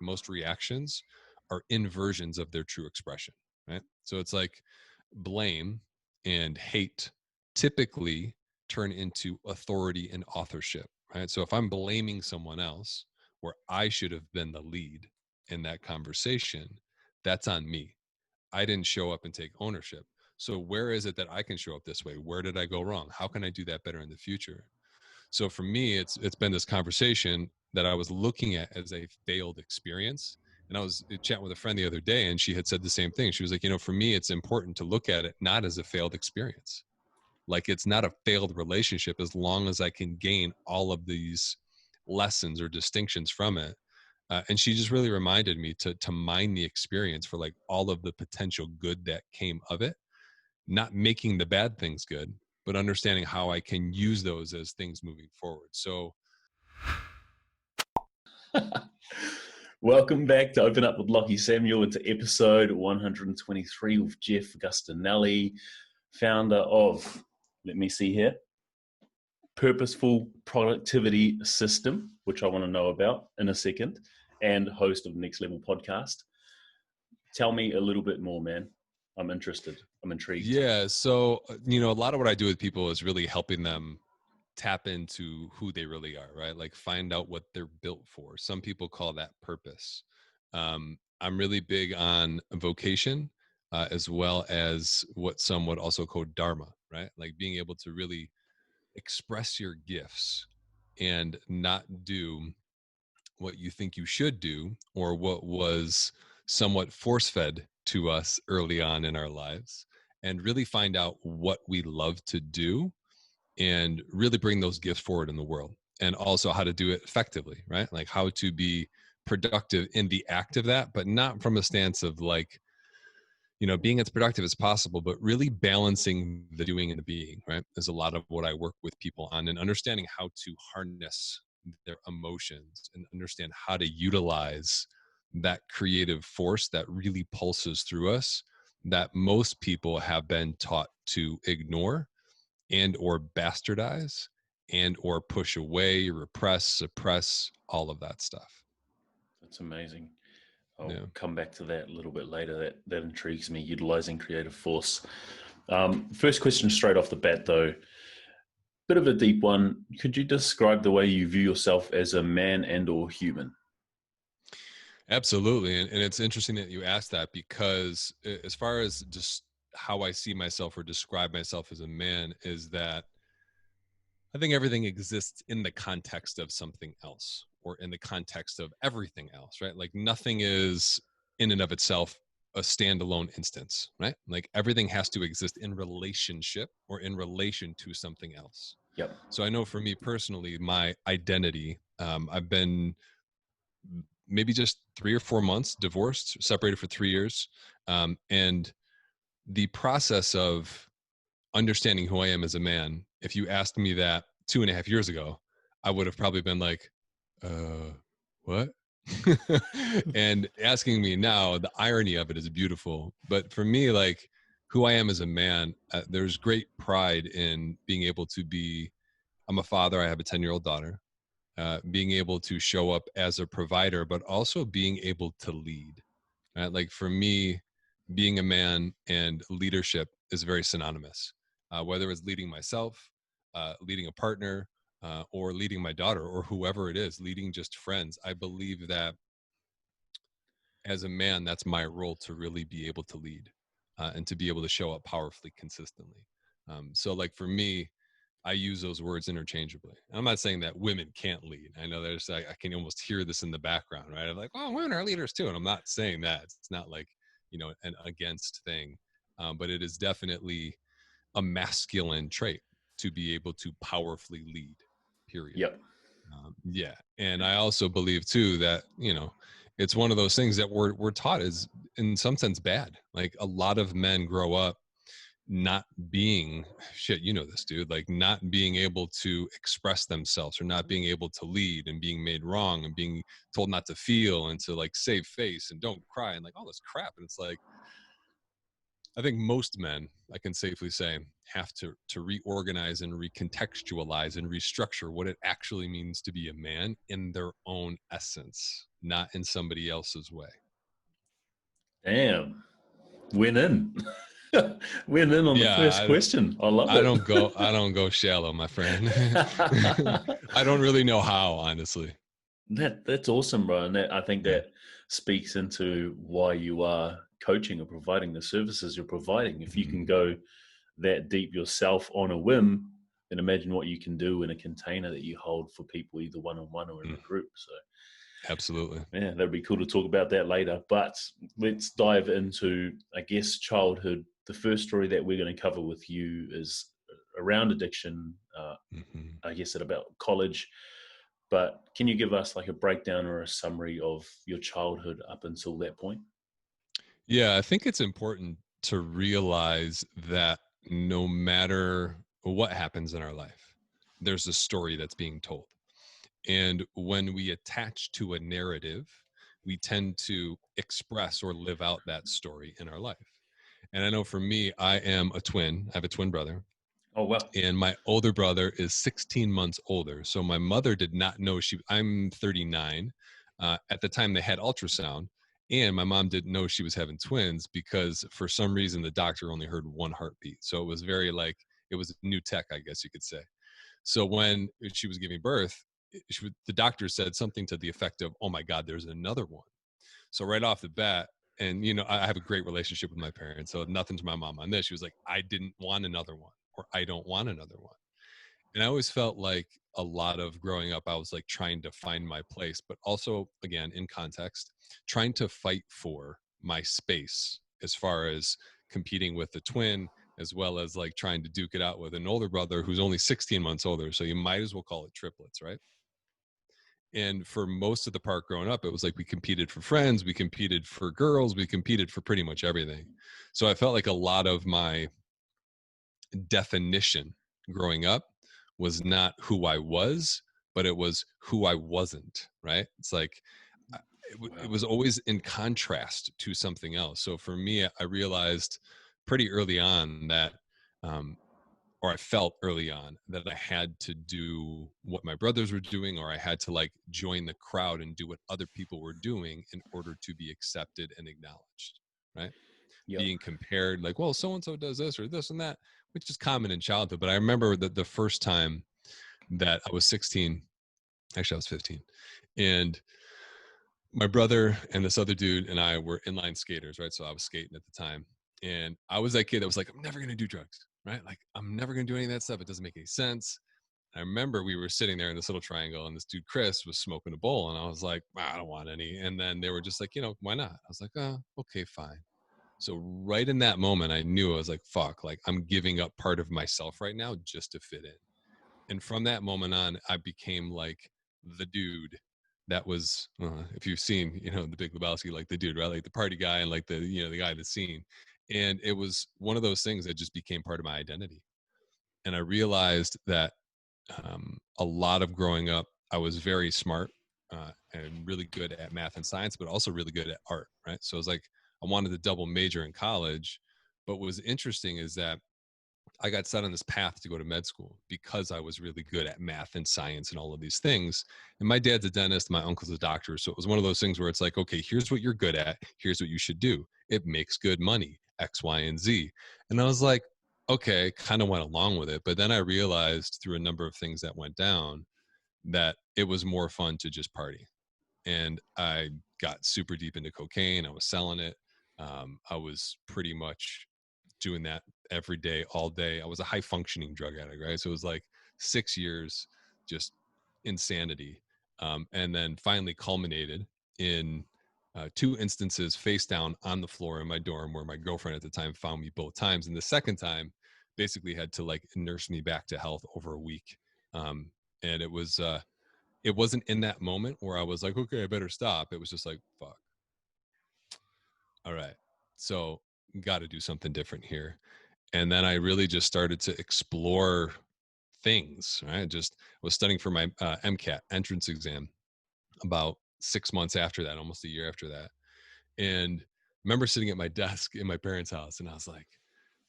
most reactions are inversions of their true expression, right? So it's like blame and hate typically turn into authority and authorship, right? So if I'm blaming someone else where I should have been the lead in that conversation, that's on me. I didn't show up and take ownership. So where is it that I can show up this way? Where did I go wrong? How can I do that better in the future? So for me, it's been this conversation that I was looking at as a failed experience. And I was chatting with a friend the other day, and she had said the same thing. She was like, for me, it's important to look at it not as a failed experience. Like, it's not a failed relationship as long as I can gain all of these lessons or distinctions from it. And she just really reminded me to mine the experience for like all of the potential good that came of it, not making the bad things good, but understanding how I can use those as things moving forward. So welcome back to Open Up with Lockie Samuel. Into episode 123 with Jeff Agostinelli, founder of, let me see here, Purposeful Productivity System, which I want to know about in a second, and host of Next Level Podcast. Tell me a little bit more, man. I'm interested. I'm intrigued. Yeah. So, a lot of what I do with people is really helping them tap into who they really are, right? Like find out what they're built for. Some people call that purpose. I'm really big on vocation, as well as what some would also call dharma, right? Like being able to really express your gifts and not do what you think you should do or what was somewhat force-fed to us early on in our lives, and really find out what we love to do and really bring those gifts forward in the world, and also how to do it effectively, right? Like how to be productive in the act of that, but not from a stance of like, being as productive as possible, but really balancing the doing and the being, right? Is a lot of what I work with people on, and understanding how to harness their emotions and understand how to utilize that creative force that really pulses through us, that most people have been taught to ignore and or bastardize and or push away, repress, suppress, all of that stuff. That's amazing. I'll come back to that a little bit later. That intrigues me, utilizing creative force. First question straight off the bat, though, bit of a deep one. Could you describe the way you view yourself as a man and or human? Absolutely. And it's interesting that you asked that, because as far as just how I see myself or describe myself as a man, is that I think everything exists in the context of something else, or in the context of everything else, right? Like nothing is in and of itself a standalone instance, right? Like everything has to exist in relationship or in relation to something else. Yep. So I know for me personally, my identity, I've been maybe just 3 or 4 months divorced, separated for 3 years. And the process of understanding who I am as a man, if you asked me that 2.5 years ago, I would have probably been like, what? And asking me now, the irony of it is beautiful. But for me, like who I am as a man, there's great pride in being able to be, I'm a father, I have a 10-year-old daughter, being able to show up as a provider, but also being able to lead. Right? Like for me, being a man and leadership is very synonymous. Whether it's leading myself, leading a partner, or leading my daughter, or whoever it is, leading just friends. I believe that as a man, that's my role, to really be able to lead, and to be able to show up powerfully, consistently. So like for me, I use those words interchangeably. I'm not saying that women can't lead. I know there's like, I can almost hear this in the background, right? I'm like, oh, women are leaders too. And I'm not saying that. It's not like, an against thing. But it is definitely a masculine trait to be able to powerfully lead, period. Yep. Yeah. And I also believe too that, it's one of those things that we're taught is in some sense bad. Like a lot of men grow up not being this, dude, like not being able to express themselves, or not being able to lead, and being made wrong, and being told not to feel, and to like save face and don't cry, and like all this crap. And it's like, I think most men, I can safely say, have to reorganize and recontextualize and restructure what it actually means to be a man in their own essence. not in somebody else's way. Damn. Win in. Win in on the first Yeah, question. I love I it. don't go shallow, my friend. I don't really know how, honestly. That's awesome, bro. And I think Yeah. that speaks into why you are coaching or providing the services you're providing. If you can Mhm. go that deep yourself on a whim, then imagine what you can do in a container that you hold for people either one-on-one or in Mm, a group. So absolutely. yeah, that'd be cool to talk about that later. But let's dive into, I guess, childhood. The first story that we're going to cover with you is around addiction, Mhm. I guess at about college. But can you give us like a breakdown or a summary of your childhood up until that point? Yeah, I think it's important to realize that no matter what happens in our life, there's a story that's being told. And when we attach to a narrative, we tend to express or live out that story in our life. And I know for me, I am a twin. I have a twin brother, Oh, well. and my older brother is 16 months older. So my mother did not know I'm 39. At the time they had ultrasound, and my mom didn't know she was having twins because for some reason the doctor only heard one heartbeat. So it was very like, it was new tech, I guess you could say. So when she was giving birth, the doctor said something to the effect of, "Oh my God, there's another one." So right off the bat, and I have a great relationship with my parents, so nothing to my mom on this. She was like, "I didn't want another one," or "I don't want another one." And I always felt like a lot of growing up, I was like trying to find my place, but also, again, in context, trying to fight for my space as far as competing with the twin, as well as like trying to duke it out with an older brother who's only 16 months older. So you might as well call it triplets, right? And for most of the part growing up, it was like we competed for friends, we competed for girls, we competed for pretty much everything. So I felt like a lot of my definition growing up was not who I was, but it was who I wasn't, right? It's like it Wow. was always in contrast to something else. So for me, I realized pretty early on that, um, or I felt early on that I had to do what my brothers were doing, or I had to like join the crowd and do what other people were doing in order to be accepted and acknowledged, right? Yep. Being compared like, well, so and so does this or this and that, which is common in childhood. But I remember that the first time that I was 16, actually I was 15, and my brother and this other dude and I were inline skaters, right? So I was skating at the time, and I was that kid that was like, I'm never gonna do drugs, right? Like I'm never gonna do any of that stuff. It doesn't make any sense. I remember we were sitting there in this little triangle, and this dude Chris was smoking a bowl, and I was like, I don't want any. And then they were just like, why not? I was like, oh, okay, fine. So right in that moment, I knew, I was like, fuck, like I'm giving up part of myself right now just to fit in. And from that moment on, I became like the dude that was, if you've seen, the Big Lebowski, like the dude, right? Like the party guy and like the guy that's seen. And it was one of those things that just became part of my identity. And I realized that a lot of growing up, I was very smart and really good at math and science, but also really good at art, right? So it was like I wanted to double major in college. But what was interesting is that I got set on this path to go to med school because I was really good at math and science and all of these things. And my dad's a dentist, my uncle's a doctor. So it was one of those things where it's like, okay, here's what you're good at. Here's what you should do. It makes good money, X, Y, and Z. And I was like, okay, kind of went along with it. But then I realized through a number of things that went down that it was more fun to just party. And I got super deep into cocaine. I was selling it. I was pretty much doing that every day, all day. I was a high functioning drug addict, right? So it was like 6 years, just insanity. And then finally culminated in two instances face down on the floor in my dorm where my girlfriend at the time found me both times. And the second time basically had to like nurse me back to health over a week. And it wasn't in that moment where I was like, okay, I better stop. It was just like, fuck. All right. So got to do something different here. And then I really just started to explore things. Right, just was studying for my MCAT entrance exam about 6 months after that, almost a year after that, and remember sitting at my desk in my parents' house, and I was like,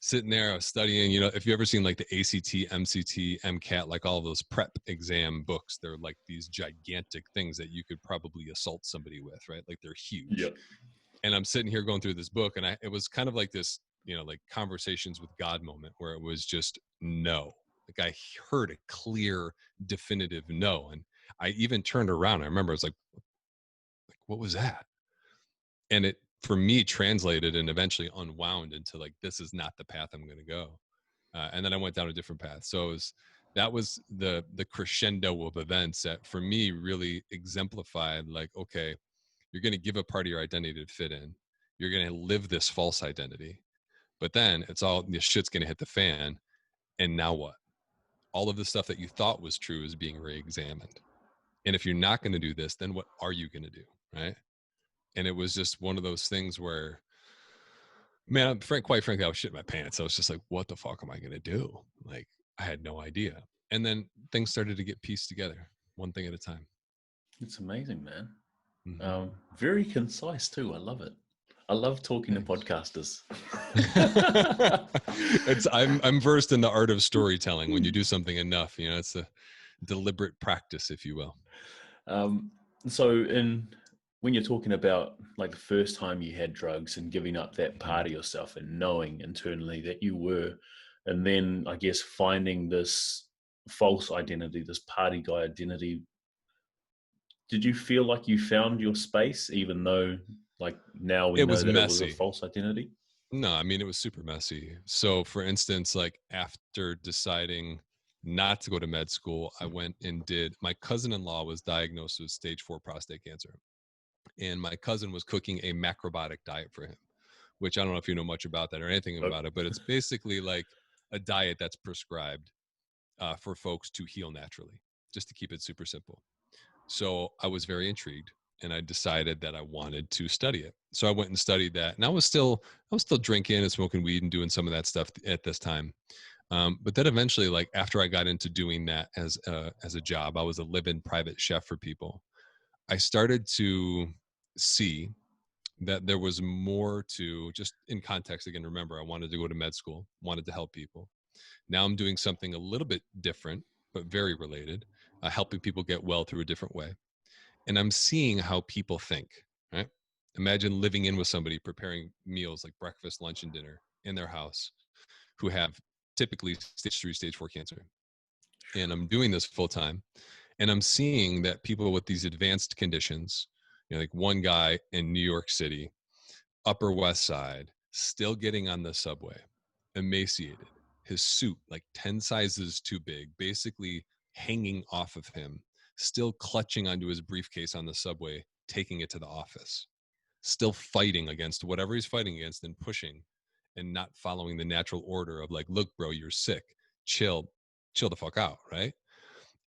sitting there, I was studying, if you ever seen like the ACT, MCT, MCAT, like all of those prep exam books, they're like these gigantic things that you could probably assault somebody with, right? Like they're huge. Yep. And I'm sitting here going through this book, and it was kind of like this, like conversations with God moment where it was just no. Like I heard a clear, definitive no. And I even turned around. I remember I was like, what was that? And it, for me, translated and eventually unwound into like, this is not the path I'm going to go. And then I went down a different path. So that was the crescendo of events that for me really exemplified like, okay, you're going to give a part of your identity to fit in. You're going to live this false identity, but then the shit's going to hit the fan. And now what? All of the stuff that you thought was true is being re-examined. And if you're not going to do this, then what are you going to do? Right. And it was just one of those things where, man, quite frankly, I was shitting my pants. I was just like, what the fuck am I going to do? Like, I had no idea. And then things started to get pieced together, one thing at a time. It's amazing, man. Mm-hmm. Very concise too. I love it. I love talking to podcasters. I'm versed in the art of storytelling. When you do something enough, it's a deliberate practice, if you will. So when you're talking about like the first time you had drugs and giving up that part of yourself and knowing internally that you were, and then I guess finding this false identity, this party guy identity, did you feel like you found your space even though like now we know that it was a false identity? No, I mean, it was super messy. So for instance, like after deciding not to go to med school, I went and my cousin-in-law was diagnosed with stage 4 prostate cancer. And my cousin was cooking a macrobiotic diet for him, which I don't know if you know much about that or anything about it, but it's basically like a diet that's prescribed for folks to heal naturally, just to keep it super simple. So I was very intrigued, and I decided that I wanted to study it. So I went and studied that, and I was still drinking and smoking weed and doing some of that stuff at this time. But then eventually, like after I got into doing that as a job, I was a live-in private chef for people. I started to see that there was more to, just in context again, remember I wanted to go to med school, wanted to help people. Now I'm doing something a little bit different but very related, helping people get well through a different way. And I'm seeing how people think, right? Imagine living in with somebody preparing meals like breakfast, lunch, and dinner in their house who have typically stage 3, stage 4 cancer. And I'm doing this full time. And I'm seeing that people with these advanced conditions, like one guy in New York City, Upper West Side, still getting on the subway, emaciated, his suit like 10 sizes too big, basically hanging off of him, still clutching onto his briefcase on the subway, taking it to the office, still fighting against whatever he's fighting against and pushing and not following the natural order of like, look, bro, you're sick, chill the fuck out, right?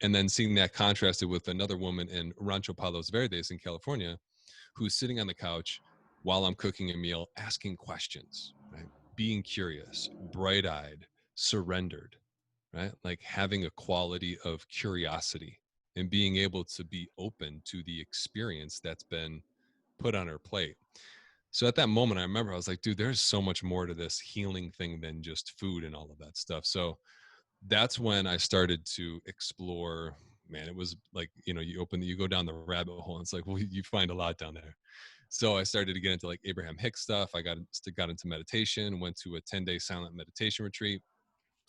And then seeing that contrasted with another woman in Rancho Palos Verdes in California, who's sitting on the couch while I'm cooking a meal, asking questions, right? Being curious, bright-eyed, surrendered, right? Like having a quality of curiosity and being able to be open to the experience that's been put on her plate. So at that moment, I remember I was like, dude, there's so much more to this healing thing than just food and all of that stuff. So that's when I started to explore, man, it was like, you go down the rabbit hole and it's like, well, you find a lot down there. So I started to get into like Abraham Hicks stuff. I got into meditation, went to a 10-day silent meditation retreat,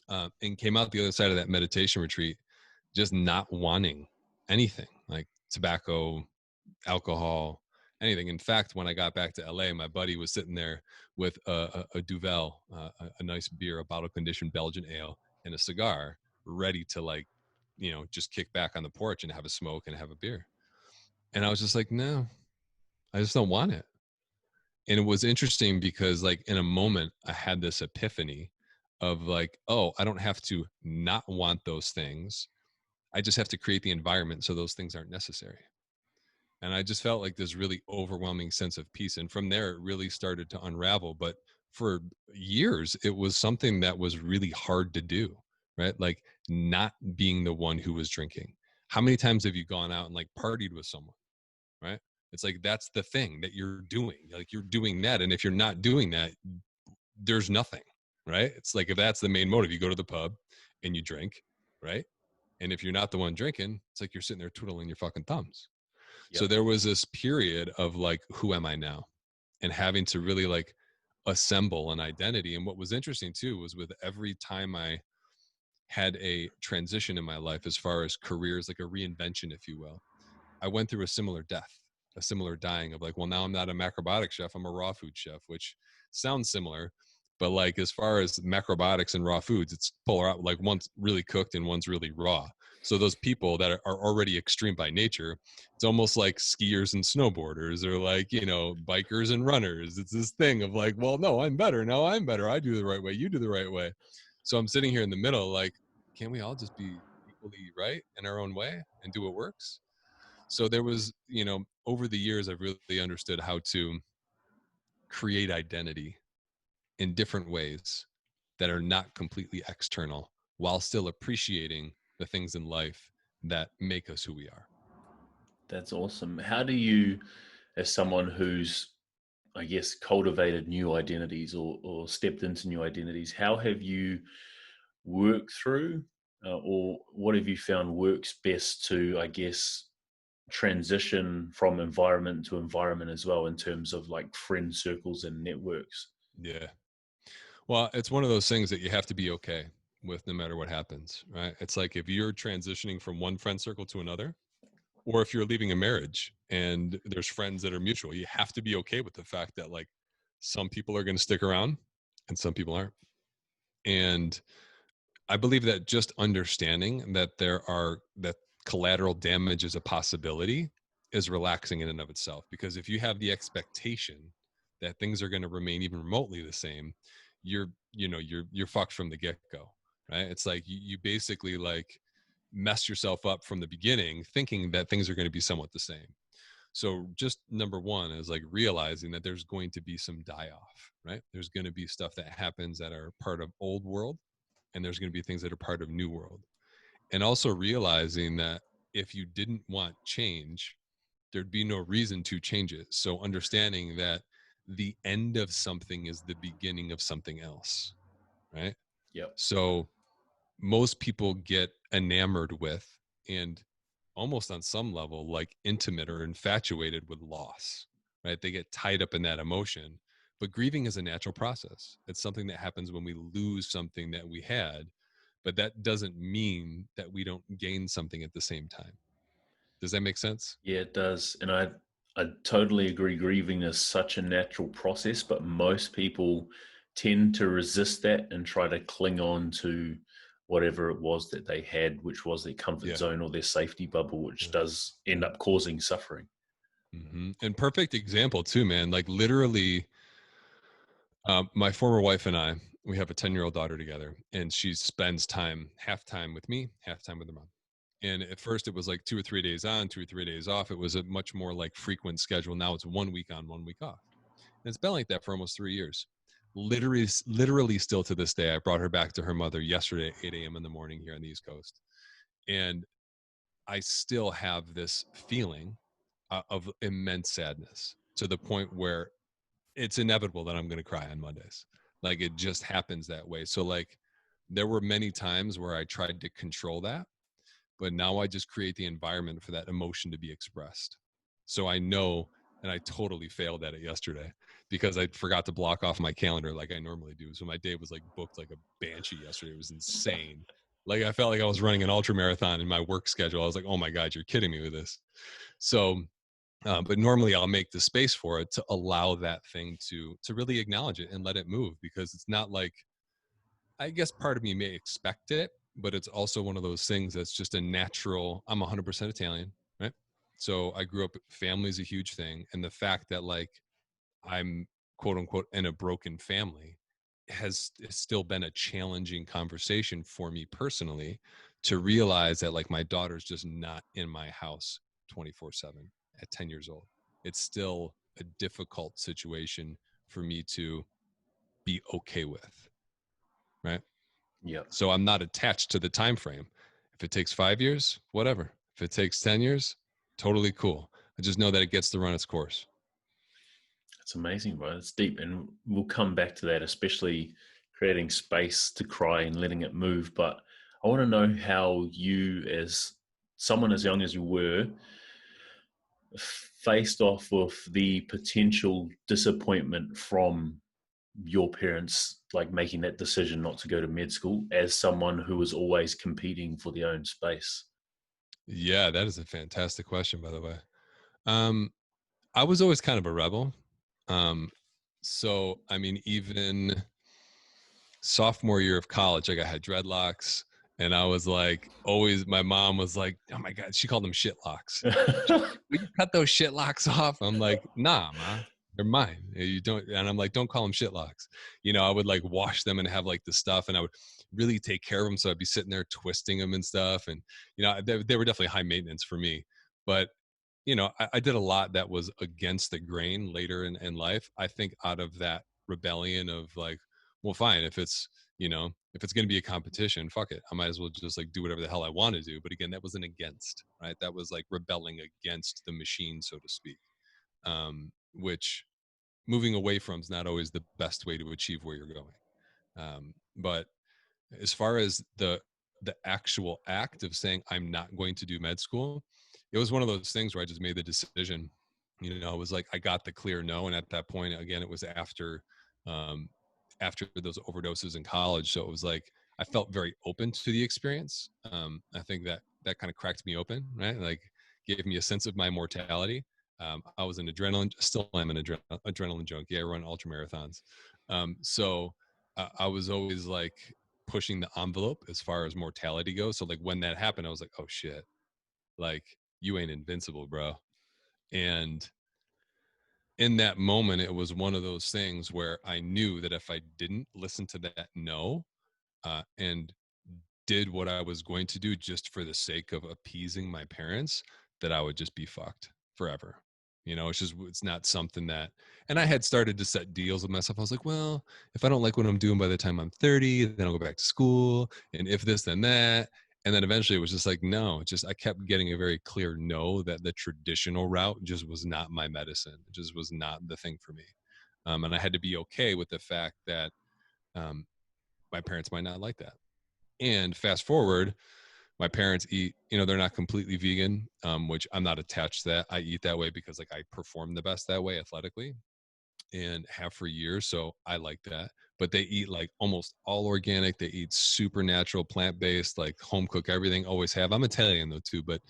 and came out the other side of that meditation retreat, just not wanting anything like tobacco, alcohol, anything. In fact, when I got back to LA, my buddy was sitting there with a Duvel, a nice beer, a bottle conditioned Belgian ale, and a cigar, ready to like, just kick back on the porch and have a smoke and have a beer. And I was just like, no, I just don't want it. And it was interesting because like in a moment I had this epiphany of like, oh, I don't have to not want those things. I just have to create the environment so those things aren't necessary. And I just felt like this really overwhelming sense of peace. And from there, it really started to unravel. But for years, it was something that was really hard to do, right? Like not being the one who was drinking. How many times have you gone out and like partied with someone, right? It's like, that's the thing that you're doing. Like you're doing that. And if you're not doing that, there's nothing, right? It's like, if that's the main motive, you go to the pub and you drink, right? And if you're not the one drinking, it's like you're sitting there twiddling your fucking thumbs. So Yep. there was this period of like, who am I now? And having to really like assemble an identity. And what was interesting too was with every time I had a transition in my life, as far as careers, like a reinvention, if you will, I went through a similar death, a similar dying of like, well, now I'm not a macrobiotic chef, I'm a raw food chef, which sounds similar. But like, as far as macrobiotics and raw foods, it's polar out, like one's really cooked and one's really raw. So those people that are already extreme by nature, it's almost like skiers and snowboarders, or like, you know, bikers and runners. It's this thing of like, well, no, I'm better. No, I'm better. I do the right way. You do the right way. So I'm sitting here in the middle, like, can't we all just be equally right in our own way and do what works? So there was, you know, over the years, I've really understood how to create identity in different ways that are not completely external, while still appreciating the things in life that make us who we are. That's awesome. How do you, as someone who's, I guess, cultivated new identities, or stepped into new identities, how have you worked through, or what have you found works best to, I guess, transition from environment to environment as well, in terms of like friend circles and networks? Yeah. Well, it's one of those things that you have to be okay with no matter what happens, right? It's like, if you're transitioning from one friend circle to another, or if you're leaving a marriage and there's friends that are mutual, you have to be okay with the fact that like some people are going to stick around and some people aren't. And I believe that just understanding that that collateral damage is a possibility is relaxing in and of itself. Because if you have the expectation that things are going to remain even remotely the same, you're fucked from the get-go, right? It's like you basically like mess yourself up from the beginning thinking that things are going to be somewhat the same. So just number one is like realizing that there's going to be some die off, right? There's going to be stuff that happens that are part of old world, and there's going to be things that are part of new world. And also realizing that if you didn't want change, there'd be no reason to change it. So understanding that the end of something is the beginning of something else, right? Yep. So most people get enamored with, and almost on some level like intimate or infatuated with loss, right? They get tied up in that emotion. But grieving is a natural process. It's something that happens when we lose something that we had, but that doesn't mean that we don't gain something at the same time. Does that make sense? Yeah, it does. And I totally agree. Grieving is such a natural process, but most people tend to resist that and try to cling on to whatever it was that they had, which was their comfort Yeah. zone or their safety bubble, which Yeah. does end up causing suffering. Mm-hmm. And perfect example too, man. Like literally, my former wife and I, we have a 10-year-old daughter together, and she spends half time with me, half time with her mom. And at first it was like 2 or 3 days on, 2 or 3 days off. It was a much more like frequent schedule. Now it's 1 week on, 1 week off. And it's been like that for almost 3 years. Literally still to this day. I brought her back to her mother yesterday at 8 a.m. in the morning here on the East Coast. And I still have this feeling of immense sadness, to the point where it's inevitable that I'm going to cry on Mondays. Like it just happens that way. So like there were many times where I tried to control that, but now I just create the environment for that emotion to be expressed. So I know, and I totally failed at it yesterday because I forgot to block off my calendar like I normally do. So my day was like booked like a banshee yesterday. It was insane. Like I felt like I was running an ultra marathon in my work schedule. I was like, oh my God, you're kidding me with this. So but normally I'll make the space for it to allow that thing to really acknowledge it and let it move, because it's not like, I guess part of me may expect it, but it's also one of those things that's just a natural. I'm 100% Italian, right? So I grew up, family is a huge thing, and the fact that like I'm quote unquote in a broken family has still been a challenging conversation for me personally, to realize that like my daughter's just not in my house 24/7 at 10 years old. It's still a difficult situation for me to be okay with, right? Yep. So I'm not attached to the time frame. If it takes 5 years, whatever. If it takes 10 years, totally cool. I just know that it gets to run its course. It's amazing, bro. It's deep. And we'll come back to that, especially creating space to cry and letting it move. But I want to know how you, as someone as young as you were, faced off with the potential disappointment from your parents, like making that decision not to go to med school, as someone who was always competing for their own space. Yeah, that is a fantastic question, by the way. Um, I was always kind of a rebel. Um, so, I mean, even sophomore year of college, like I had dreadlocks, and I was like, always, my mom was like, oh my God, she called them shit locks. Will you cut those shit locks off? I'm like, nah, ma, they're mine. You don't, and I'm like, don't call them shit locks. You know, I would like wash them and have like the stuff, and I would really take care of them. So I'd be sitting there twisting them and stuff. And, you know, they were definitely high maintenance for me. But, you know, I did a lot that was against the grain later in life. I think out of that rebellion of like, well, fine, if it's, you know, if it's going to be a competition, fuck it. I might as well just like do whatever the hell I want to do. But again, that wasn't against, right? That was like rebelling against the machine, so to speak, which moving away from is not always the best way to achieve where you're going. But as far as the actual act of saying I'm not going to do med school, it was one of those things where I just made the decision. You know, it was like I got the clear no, and at that point, again, it was um, after those overdoses in college, so it was like I felt very open to the experience. I think that kind of cracked me open, right? Like gave me a sense of my mortality. I was an still am an adrenaline junkie. I run ultra marathons, so I was always like pushing the envelope as far as mortality goes. So like when that happened, I was like, oh shit, like you ain't invincible, bro. And in that moment, it was one of those things where I knew that if I didn't listen to that no, and did what I was going to do just for the sake of appeasing my parents, that I would just be fucked forever. You know, it's not something that, and I had started to set deals with myself. I was like, well, if I don't like what I'm doing by the time I'm 30, then I'll go back to school. And if this, then that. And then eventually it was just like, no, just, I kept getting a very clear no, that the traditional route just was not my medicine. It just was not the thing for me. And I had to be okay with the fact that um, my parents might not like that. And fast forward, my parents eat, you know, they're not completely vegan, which I'm not attached to that. I eat that way because like I perform the best that way athletically and have for years. So I like that. But they eat like almost all organic. They eat super natural, plant-based, like home cook everything, always have. I'm Italian though too, but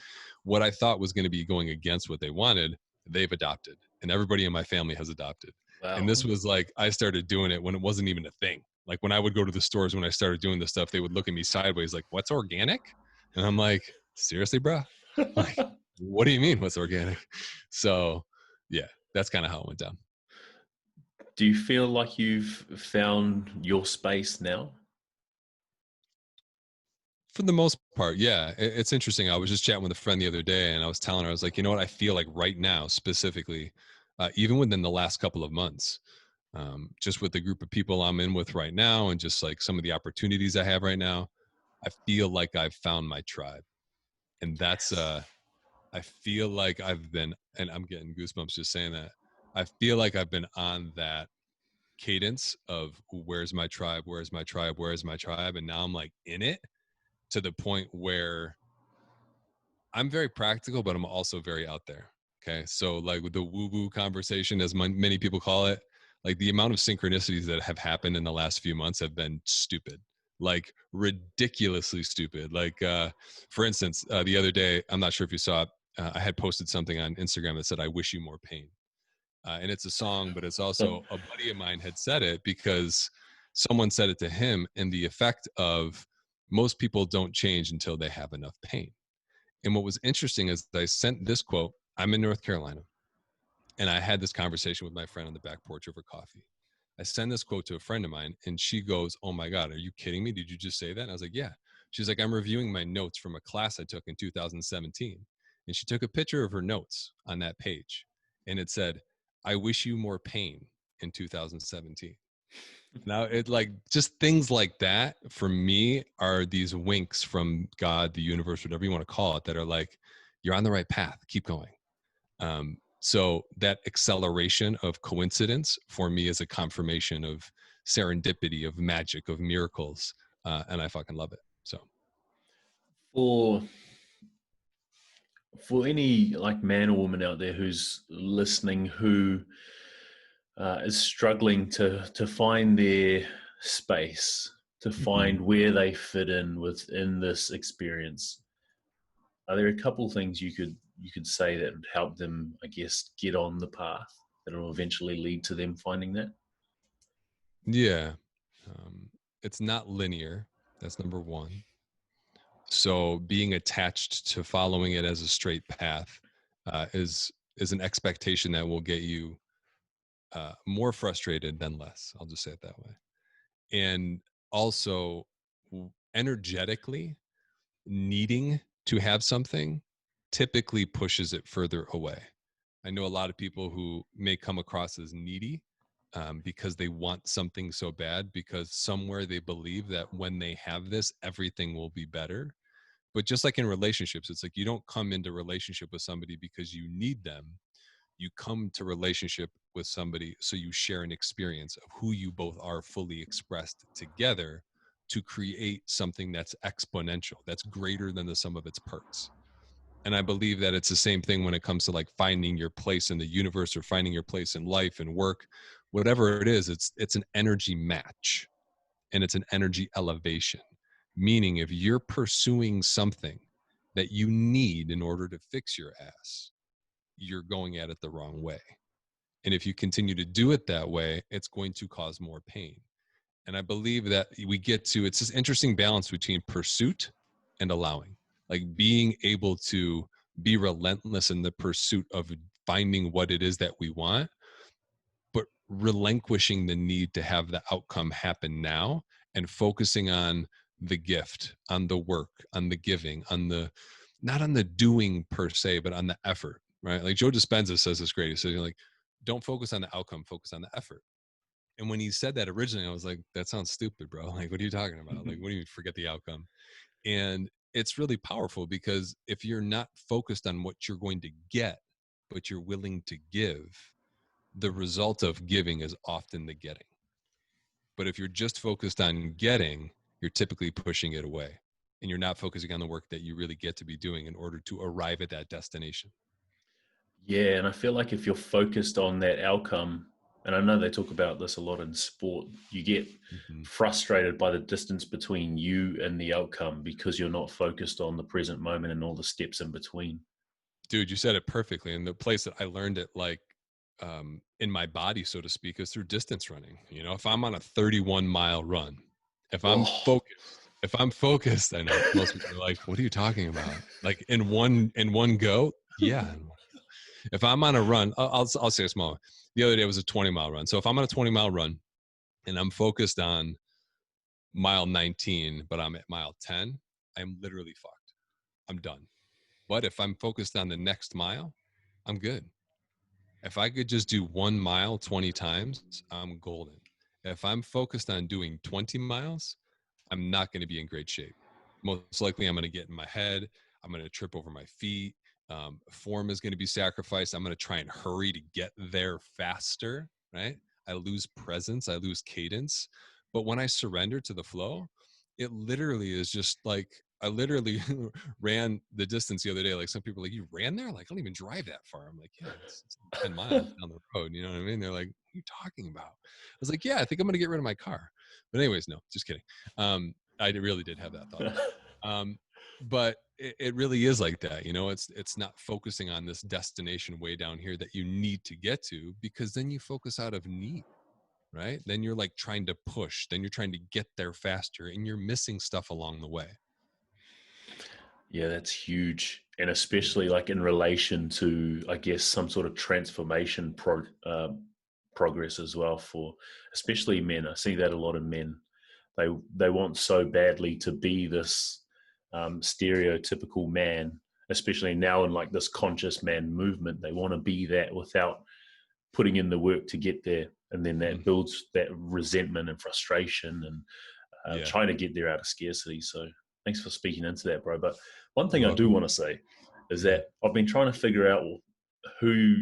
what I thought was going to be going against what they wanted, they've adopted. And everybody in my family has adopted. And Wow. this was like, I started doing it when it wasn't even a thing. Like when I would go to the stores, when I started doing this stuff, they would look at me sideways like, what's organic? And I'm like, seriously, bro? Like, what do you mean what's organic? So yeah, that's kind of how it went down. Do you feel like you've found your space now? For the most part, yeah. It's interesting. I was just chatting with a friend the other day, and I was telling her, I was like, you know what? I feel like right now, specifically, even within the last couple of months, just with the group of people I'm in with right now, and just like some of the opportunities I have right now, I feel like I've found my tribe, and that's Yes. I feel like I've been, and I'm getting goosebumps just saying that. I feel like I've been on that cadence of where's my tribe, where's my tribe, where's my tribe, and now I'm like in it to the point where I'm very practical, but I'm also very out there. Okay. So, like with the woo woo conversation, as many people call it, like the amount of synchronicities that have happened in the last few months have been stupid, like ridiculously stupid. Like, for instance, the other day, I'm not sure if you saw it, I had posted something on Instagram that said, I wish you more pain. And it's a song, but it's also a buddy of mine had said it because someone said it to him, and the effect of most people don't change until they have enough pain. And what was interesting is I sent this quote. I'm in North Carolina, and I had this conversation with my friend on the back porch over coffee. I send this quote to a friend of mine, and she goes, "Oh my God, are you kidding me? Did you just say that?" And I was like, "Yeah." She's like, "I'm reviewing my notes from a class I took in 2017." And she took a picture of her notes on that page, and it said, "I wish you more pain in 2017." Now it like just things like that for me are these winks from God, the universe, whatever you want to call it, that are like, you're on the right path, keep going. So that acceleration of coincidence for me is a confirmation of serendipity, of magic, of miracles. And I fucking love it. So for any like man or woman out there who's listening, who is struggling to find their space, to find where they fit in within this experience, are there a couple things you could say that would help them, I guess, get on the path that will eventually lead to them finding that? yeah, it's not linear. That's number one. So being attached to following it as a straight path is an expectation that will get you more frustrated than less. I'll just say it that way. And also, energetically needing to have something typically pushes it further away. I know a lot of people who may come across as needy because they want something so bad, because somewhere they believe that when they have this, everything will be better. But just like in relationships, it's like you don't come into relationship with somebody because you need them. You come to relationship with somebody so you share an experience of who you both are fully expressed together to create something that's exponential, that's greater than the sum of its parts. And I believe that it's the same thing when it comes to like finding your place in the universe or finding your place in life and work, whatever it is. It's an energy match, and it's an energy elevation. Meaning, if you're pursuing something that you need in order to fix your ass, you're going at it the wrong way. And if you continue to do it that way, it's going to cause more pain. And I believe that it's this interesting balance between pursuit and allowing, like being able to be relentless in the pursuit of finding what it is that we want, but relinquishing the need to have the outcome happen now and focusing on the gift, on the work, on the giving, not on the doing per se, but on the effort, right? Like Joe Dispenza says this great. He says, like, don't focus on the outcome, focus on the effort. And when he said that originally, I was like, that sounds stupid, bro. Like, what are you talking about? Like, what do you forget the outcome? And it's really powerful, because if you're not focused on what you're going to get, but you're willing to give, the result of giving is often the getting. But if you're just focused on getting, you're typically pushing it away, and you're not focusing on the work that you really get to be doing in order to arrive at that destination. Yeah, and I feel like if you're focused on that outcome, and I know they talk about this a lot in sport, you get frustrated by the distance between you and the outcome because you're not focused on the present moment and all the steps in between. Dude, you said it perfectly. And the place that I learned it, like, in my body, so to speak, is through distance running. You know, if I'm on a 31-mile run, if I'm focused, I know most people are like, what are you talking about? Like in one go? Yeah. If I'm on a run, I'll say a small one. The other day was a 20-mile run. So if I'm on a 20-mile run and I'm focused on mile 19, but I'm at mile 10, I'm literally fucked. I'm done. But if I'm focused on the next mile, I'm good. If I could just do 1 mile 20 times, I'm golden. If I'm focused on doing 20 miles, I'm not going to be in great shape. Most likely I'm going to get in my head. I'm going to trip over my feet. Form is going to be sacrificed. I'm going to try and hurry to get there faster, right? I lose presence. I lose cadence. But when I surrender to the flow, it literally is just like, I literally ran the distance the other day. Like, some people are like, you ran there? Like, I don't even drive that far. I'm like, yeah, it's 10 miles down the road. You know what I mean? They're like, what are you talking about? I was like, yeah, I think I'm going to get rid of my car. But anyways, no, just kidding. I really did have that thought. But it really is like that. You know, it's not focusing on this destination way down here that you need to get to, because then you focus out of need, right? Then you're like trying to push, then you're trying to get there faster, and you're missing stuff along the way. Yeah, that's huge. And especially like in relation to, I guess, some sort of transformation progress as well, for especially men. I see that a lot in men. They want so badly to be this stereotypical man, especially now in like this conscious man movement. They want to be that without putting in the work to get there. And then that builds that resentment and frustration and trying to get there out of scarcity. So thanks for speaking into that, bro. But one thing I do want to say is that I've been trying to figure out who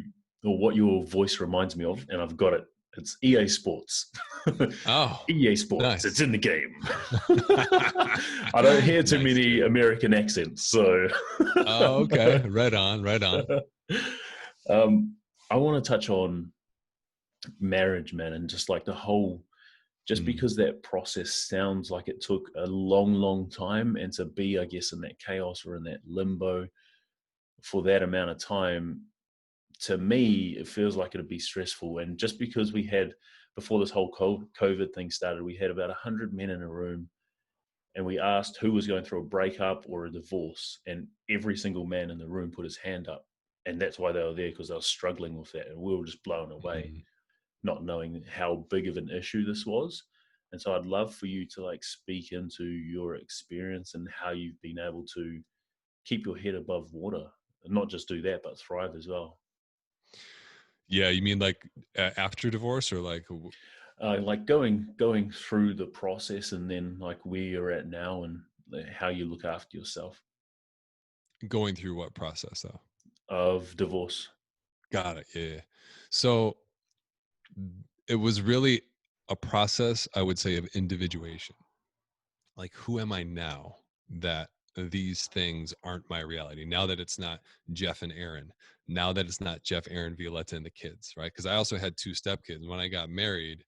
or what your voice reminds me of, and I've got it It's EA Sports. Oh, EA Sports. It's nice. in the game. I don't hear too Nice, many dude. American accents, so. Oh, okay. Right on, right on. I want to touch on marriage, man, and just like the whole, just Mm, because that process sounds like it took a long, long time, and to be, I guess, in that chaos or in that limbo for that amount of time, to me, it feels like it'd be stressful. And just because we had, before this whole COVID thing started, we had about 100 men in a room, and we asked who was going through a breakup or a divorce, and every single man in the room put his hand up. And that's why they were there, because they were struggling with that. And we were just blown away, mm. not knowing how big of an issue this was. And so I'd love for you to like speak into your experience and how you've been able to keep your head above water, and not just do that, but thrive as well. Yeah, you mean like after divorce or like Like going through the process, and then like where you're at now, and how you look after yourself going through what process though? of divorce. Got it. Yeah. Yeah. So it was really a process, I would say, of individuation. Like, who am I now that these things aren't my reality? Now that it's not Jeff and Aaron, now that it's not Jeff, Aaron, Violetta, and the kids, right? Because I also had 2 stepkids. When I got married,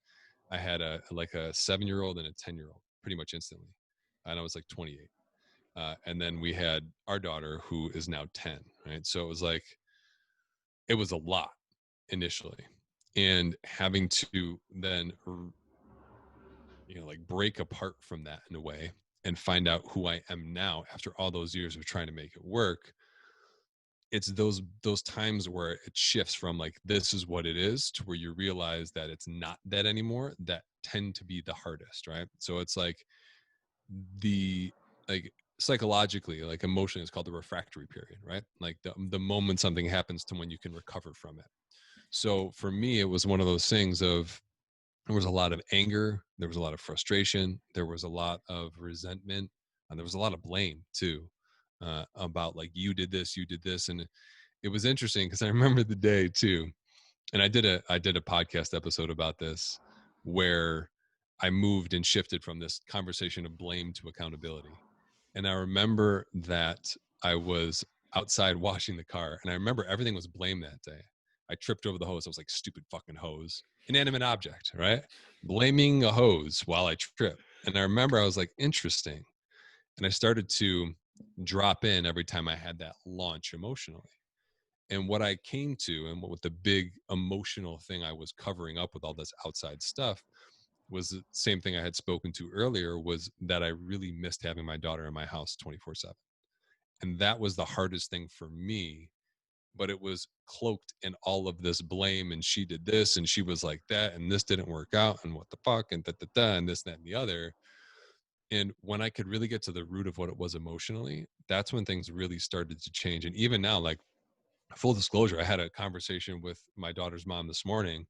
I had a 7-year-old and a 10-year-old pretty much instantly. And I was like 28. And then we had our daughter who is now 10, right? So it was like, it was a lot initially. And having to then like break apart from that in a way and find out who I am now after all those years of trying to make it work. It's those times where it shifts from like this is what it is to where you realize that it's not that anymore, that tend to be the hardest, right? So it's like the like psychologically, like emotionally, it's called the refractory period, right? Like the moment something happens to when you can recover from it. So for me, it was one of those things of there was a lot of anger, there was a lot of frustration, there was a lot of resentment, and there was a lot of blame too, about like you did this, and it was interesting because I remember the day too, and I did a podcast episode about this where I moved and shifted from this conversation of blame to accountability, and I remember that I was outside washing the car, and I remember everything was blame that day. I tripped over the hose. I was like, stupid fucking hose. Inanimate object, right? Blaming a hose while I trip. And I remember I was like, interesting. And I started to drop in every time I had that launch emotionally. And what I came to, and what the big emotional thing I was covering up with all this outside stuff, was the same thing I had spoken to earlier, was that I really missed having my daughter in my house 24/7. And that was the hardest thing for me, but it was cloaked in all of this blame, and she did this and she was like that and this didn't work out and what the fuck and da, da, da, and this, that, and the other. And when I could really get to the root of what it was emotionally, that's when things really started to change. And even now, like full disclosure, I had a conversation with my daughter's mom this morning,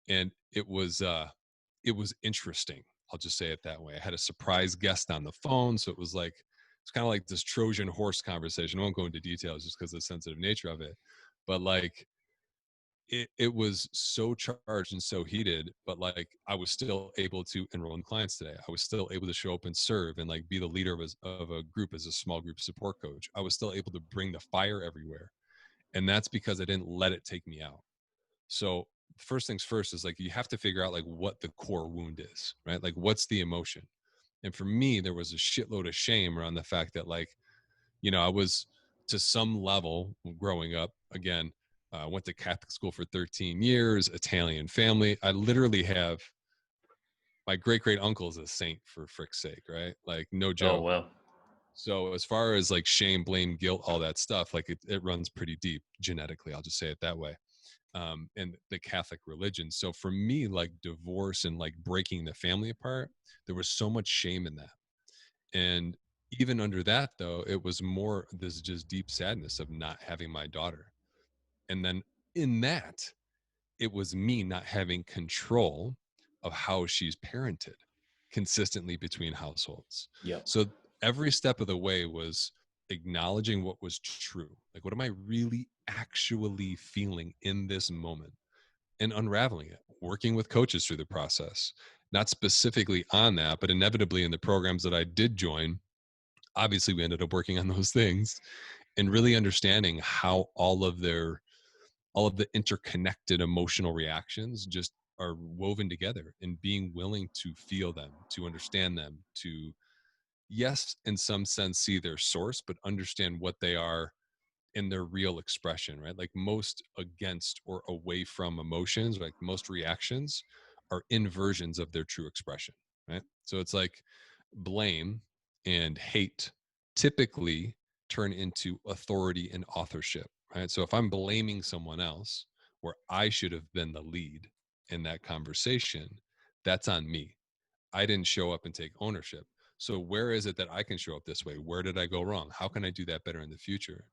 and it was interesting. I'll just say it that way. I had a surprise guest on the phone, so it was like it's kind of like this Trojan horse conversation. I won't go into details just because of the sensitive nature of it, but like it was so charged and so heated, but like I was still able to enroll in clients today. I was still able to show up and serve and like be the leader of a group as a small group support coach. I was still able to bring the fire everywhere, and that's because I didn't let it take me out. So first things first is like you have to figure out like what the core wound is, right? Like what's the emotion? And for me, there was a shitload of shame around the fact that like, I was to some level growing up again, went to Catholic school for 13 years, Italian family. I literally have my great great uncle is a saint, for frick's sake, right? Like no Oh joke. wow. So as far as like shame, blame, guilt, all that stuff, like it runs pretty deep genetically. I'll just say it that way. And the Catholic religion. So for me, like divorce and like breaking the family apart, there was so much shame in that. And even under that, though, it was more this just deep sadness of not having my daughter. And then in that, it was me not having control of how she's parented consistently between households. Yep. So every step of the way was acknowledging what was true. Like, what am I really actually feeling in this moment? and unraveling it, working with coaches through the process, not specifically on that, but inevitably in the programs that I did join, obviously we ended up working on those things and really understanding how all of the interconnected emotional reactions just are woven together, and being willing to feel them, to understand them, to, yes, in some sense see their source, but understand what they are in their real expression, right? Like most against or away from emotions, like most reactions are inversions of their true expression, right? So it's like blame and hate typically turn into authority and authorship, right? So if I'm blaming someone else where I should have been the lead in that conversation, that's on me. I didn't show up and take ownership. So where is it that I can show up this way? Where did I go wrong? How can I do that better in the future?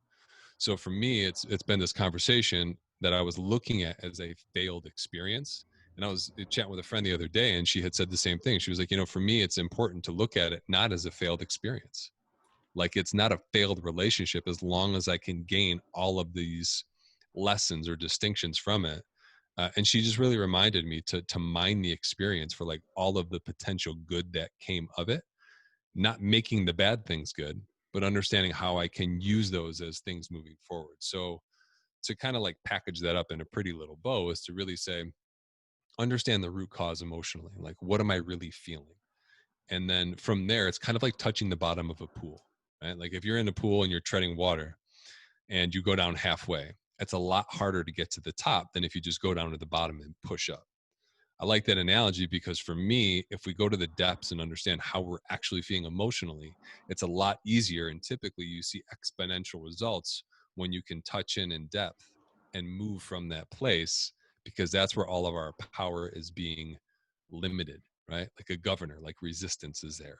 So for me, it's been this conversation that I was looking at as a failed experience. And I was chatting with a friend the other day, and she had said the same thing. She was like, for me, it's important to look at it not as a failed experience. Like it's not a failed relationship as long as I can gain all of these lessons or distinctions from it. And she just really reminded me to mine the experience for like all of the potential good that came of it, not making the bad things good, but understanding how I can use those as things moving forward. So to kind of like package that up in a pretty little bow is to really say, understand the root cause emotionally. Like, what am I really feeling? And then from there, it's kind of like touching the bottom of a pool, right? Like if you're in a pool and you're treading water and you go down halfway, it's a lot harder to get to the top than if you just go down to the bottom and push up. I like that analogy because for me, if we go to the depths and understand how we're actually feeling emotionally, it's a lot easier. And typically you see exponential results when you can touch in depth and move from that place, because that's where all of our power is being limited, right? Like a governor, like resistance is there.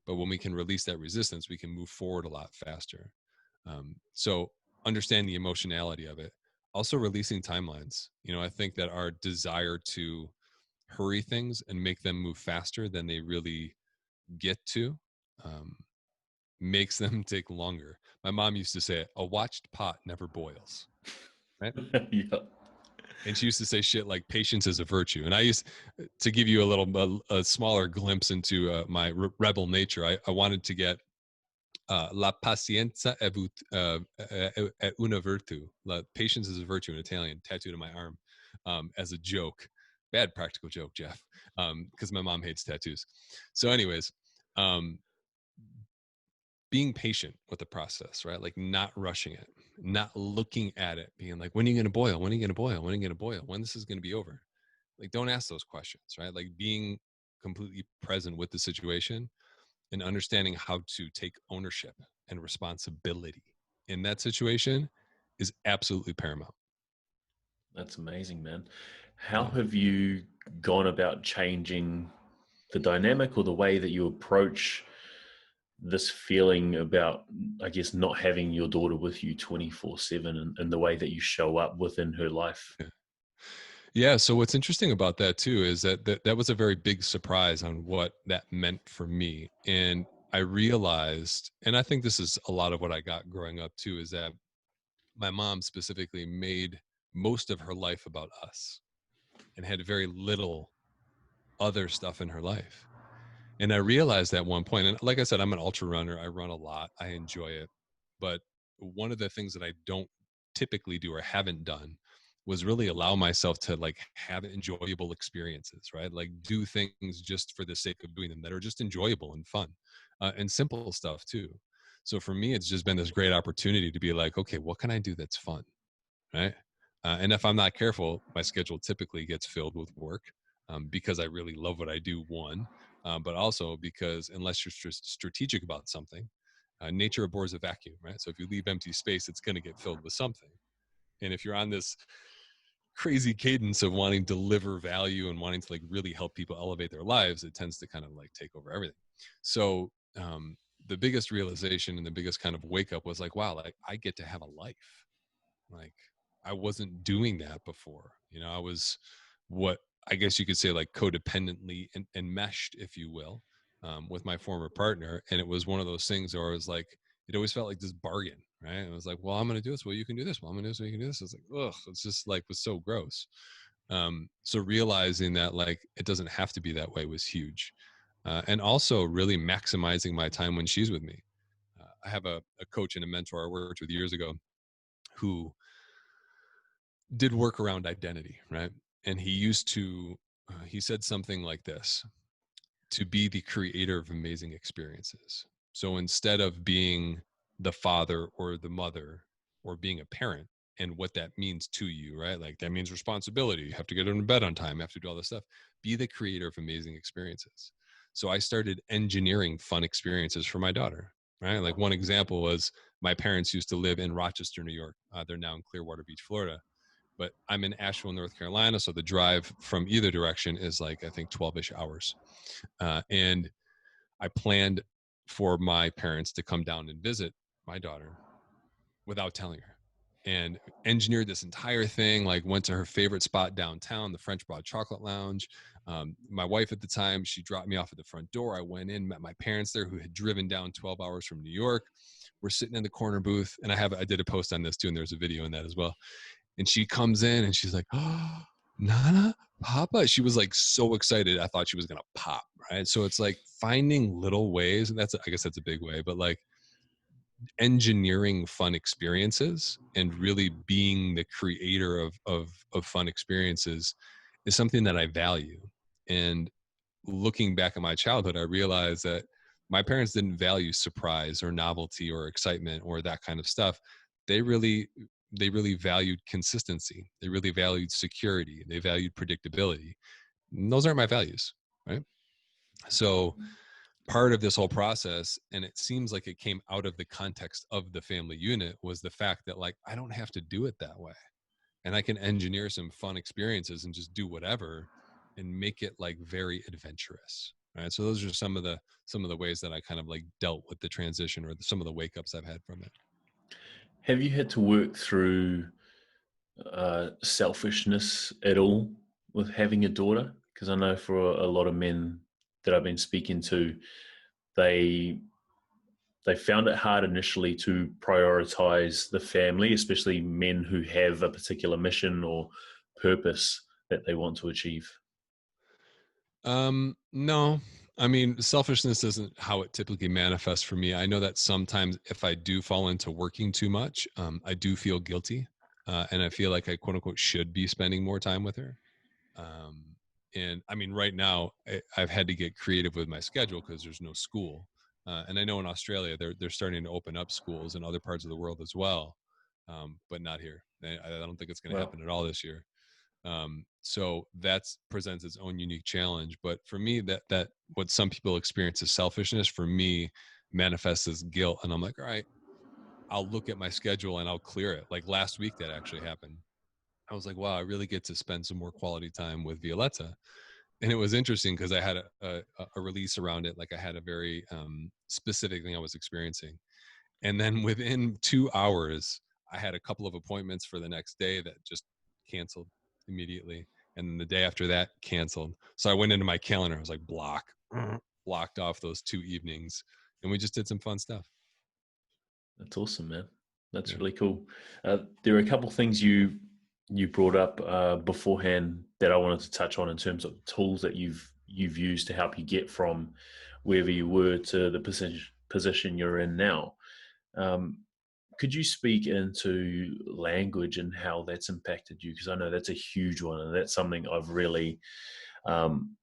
But when we can release that resistance, we can move forward a lot faster. So understand the emotionality of it. Also releasing timelines. I think that our desire to hurry things and make them move faster than they really get to um, makes them take longer. My mom used to say, a watched pot never boils, right? Yeah. And she used to say shit like patience is a virtue. And I used to give you a smaller glimpse into my rebel nature. I wanted to get la pazienza è una virtù. Patience is a virtue in Italian, tattooed on my arm as a joke. Bad practical joke, Jeff, because my mom hates tattoos. So anyways, being patient with the process, right? Like not rushing it, not looking at it, being like, when are you going to boil? When are you going to boil? When are you going to boil? When this is going to be over? Like, don't ask those questions, right? Like being completely present with the situation and understanding how to take ownership and responsibility in that situation is absolutely paramount. That's amazing, man. How Yeah. have you gone about changing the dynamic or the way that you approach this feeling about, I guess, not having your daughter with you 24/7 and the way that you show up within her life? Yeah. Yeah. So what's interesting about that too is that was a very big surprise on what that meant for me. And I realized, and I think this is a lot of what I got growing up too, is that my mom specifically made most of her life about us and had very little other stuff in her life. And I realized at one point, and like I said, I'm an ultra runner. I run a lot. I enjoy it. But one of the things that I don't typically do or haven't done was really allow myself to like have enjoyable experiences, right? Like do things just for the sake of doing them that are just enjoyable and fun, and simple stuff too. So for me, it's just been this great opportunity to be like, okay, what can I do that's fun? Right. And if I'm not careful, my schedule typically gets filled with work, because I really love what I do, one, but also because unless you're strategic about something, nature abhors a vacuum, right? So if you leave empty space, it's going to get filled with something. And if you're on this crazy cadence of wanting to deliver value and wanting to like really help people elevate their lives, it tends to kind of like take over everything. So the biggest realization and the biggest kind of wake up was like, wow, like I get to have a life. Like I wasn't doing that before. I was what I guess you could say like codependently enmeshed, if you will, with my former partner. And it was one of those things where I was like, it always felt like this bargain, right? And I was like, well, I'm going to do this. Well, you can do this. Well, I'm going to do this. Well, you can do this. It's like, ugh, it's just like was so gross. So realizing that like it doesn't have to be that way was huge. And also really maximizing my time when she's with me. I have a coach and a mentor I worked with years ago who did work around identity, right? And he used to, he said something like this: to be the creator of amazing experiences. So instead of being the father or the mother or being a parent and what that means to you, right? Like that means responsibility. You have to get into bed on time, you have to do all this stuff. Be the creator of amazing experiences. So I started engineering fun experiences for my daughter, right? Like one example was my parents used to live in Rochester, New York. They're now in Clearwater Beach, Florida, but I'm in Asheville, North Carolina. So the drive from either direction is like, I think 12-ish hours. And I planned for my parents to come down and visit my daughter without telling her, and engineered this entire thing. Like went to her favorite spot downtown, the French Broad Chocolate Lounge. My wife at the time, she dropped me off at the front door. I went in, met my parents there who had driven down 12 hours from New York. We're sitting in the corner booth, and I did a post on this too, and there's a video in that as well. And she comes in and she's like, "Oh, Nana, Papa." She was like so excited. I thought she was gonna pop, right? So it's like finding little ways, and I guess that's a big way, but like engineering fun experiences and really being the creator of fun experiences is something that I value. And looking back at my childhood, I realized that my parents didn't value surprise or novelty or excitement or that kind of stuff. They really valued consistency. They really valued security. They valued predictability. And those aren't my values, right? So part of this whole process, and it seems like it came out of the context of the family unit, was the fact that like I don't have to do it that way, and I can engineer some fun experiences and just do whatever and make it like very adventurous, right? So those are some of the ways that I kind of like dealt with the transition, or some of the wake ups I've had from it. Have you had to work through selfishness at all with having a daughter? Because I know for a lot of men that I've been speaking to, they found it hard initially to prioritize the family, especially men who have a particular mission or purpose that they want to achieve. No, I mean, selfishness isn't how it typically manifests for me. I know that sometimes if I do fall into working too much, I do feel guilty. And I feel like I quote unquote should be spending more time with her. Um, and I mean, right now I've had to get creative with my schedule because there's no school. And I know in Australia, they're starting to open up schools in other parts of the world as well. But not here. I don't think it's going to Well, happen at all this year. So that presents its own unique challenge. But for me, that what some people experience as selfishness, for me, manifests as guilt. And I'm like, all right, I'll look at my schedule and I'll clear it. Like last week, that actually happened. I was like, wow, I really get to spend some more quality time with Violetta. And it was interesting because I had a release around it. Like I had a very specific thing I was experiencing. And then within 2 hours, I had a couple of appointments for the next day that just canceled immediately. And then the day after that, canceled. So I went into my calendar. I was like, blocked off those 2 evenings. And we just did some fun stuff. that's awesome, man. That's Yeah. really cool. There are a couple things you brought up beforehand that I wanted to touch on in terms of tools that you've used to help you get from wherever you were to the position you're in now. Um, could you speak into language and how that's impacted you? Because I know that's a huge one, and that's something I've really um,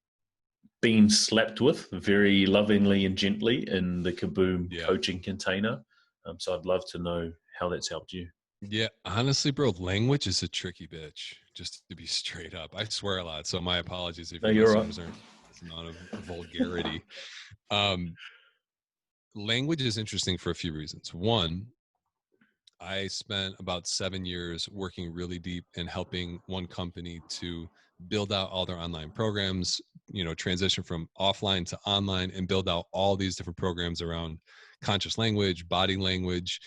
been slapped with very lovingly and gently in the Kaboom Yeah. coaching container. So I'd love to know how that's helped you. Yeah. Honestly, bro, language is a tricky bitch, just to be straight up. I swear a lot. So my apologies if No, your you're right. listeners aren't this amount of vulgarity. Um, Language is interesting for a few reasons. One, I spent about 7 years working really deep and helping one company to build out all their online programs, transition from offline to online and build out all these different programs around conscious language, body language,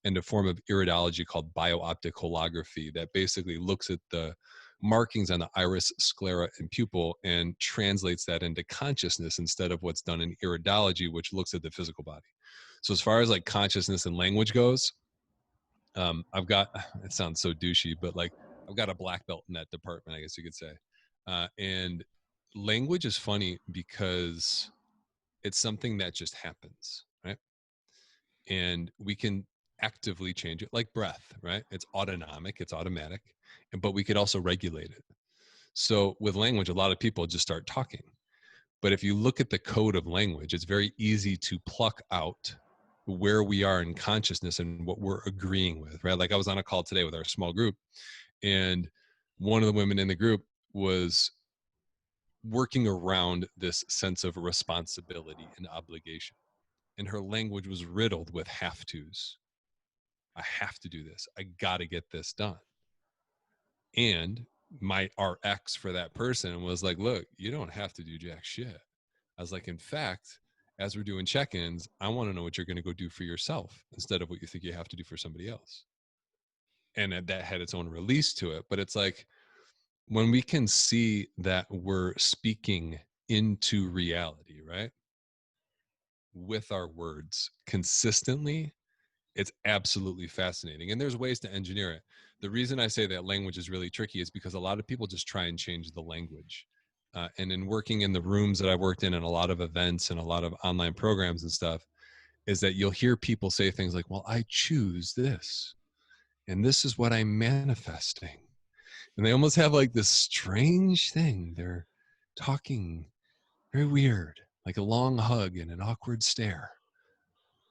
and a form of iridology called biooptic holography that basically looks at the markings on the iris, sclera, and pupil and translates that into consciousness instead of what's done in iridology, which looks at the physical body. So as far as like consciousness and language goes, I've got, it sounds so douchey, but like I've got a black belt in that department, I guess you could say. And language is funny because it's something that just happens, right? And we can actively change it, like breath, right? It's autonomic, it's automatic, but we could also regulate it. So with language, a lot of people just start talking. But if you look at the code of language, it's very easy to pluck out where we are in consciousness and what we're agreeing with, right? Like I was on a call today with our small group, and one of the women in the group was working around this sense of responsibility and obligation. And her language was riddled with have tos. I have to do this. I got to get this done. And my RX for that person was like, look, you don't have to do jack shit. I was like, in fact, as we're doing check-ins, I want to know what you're going to go do for yourself instead of what you think you have to do for somebody else. And that had its own release to it. But it's like, when we can see that we're speaking into reality, right? With our words consistently, it's absolutely fascinating. And there's ways to engineer it. The reason I say that language is really tricky is because a lot of people just try and change the language. And in working in the rooms that I worked in and a lot of events and a lot of online programs and stuff, is that you'll hear people say things like, well, I choose this, and this is what I'm manifesting. And they almost have like this strange thing. They're talking very weird, like a long hug and an awkward stare.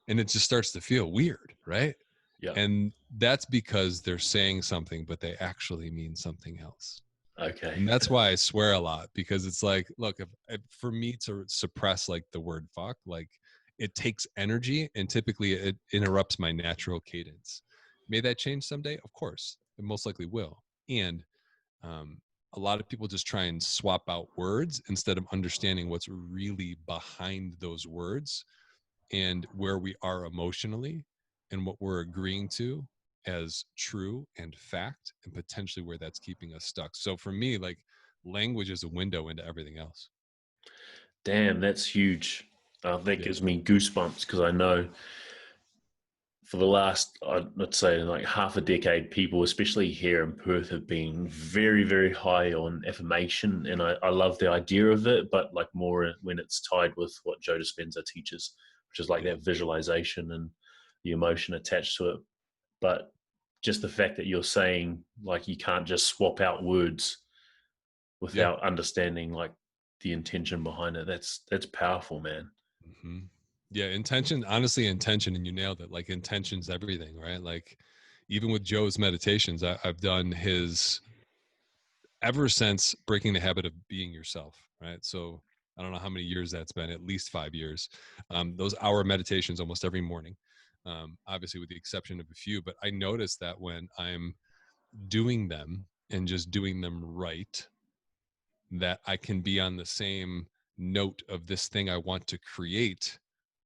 And it just starts to feel weird, right? Yeah. And that's because they're saying something, but they actually mean something else. Okay. And that's why I swear a lot, because it's like, look, if for me to suppress like the word fuck, like it takes energy and typically it interrupts my natural cadence. May that change someday? Of course, it most likely will. And um, a lot of people just try and swap out words instead of understanding what's really behind those words and where we are emotionally and what we're agreeing to as true and fact, and potentially where that's keeping us stuck. So for me, like, language is a window into everything else. Damn, that's huge. That Yeah. gives me goosebumps because I know for the last, let's say, like half a decade, people, especially here in Perth, have been very, very high on affirmation. And I love the idea of it, but like more when it's tied with what Joe Dispenza teaches, which is like Yeah. that visualization and the emotion attached to it. But just the fact that you're saying like you can't just swap out words Yeah. without understanding like the intention behind it, that's powerful, man. Mm-hmm. Yeah. Intention, honestly, intention. And you nailed it. Like, intention's everything, right? Like, even with Joe's meditations, I've done his ever since breaking the habit of being yourself, right? So I don't know how many years that's been, at least 5 years. Those hour meditations almost every morning, obviously with the exception of a few, but I notice that when I'm doing them and just doing them right, that I can be on the same note of this thing I want to create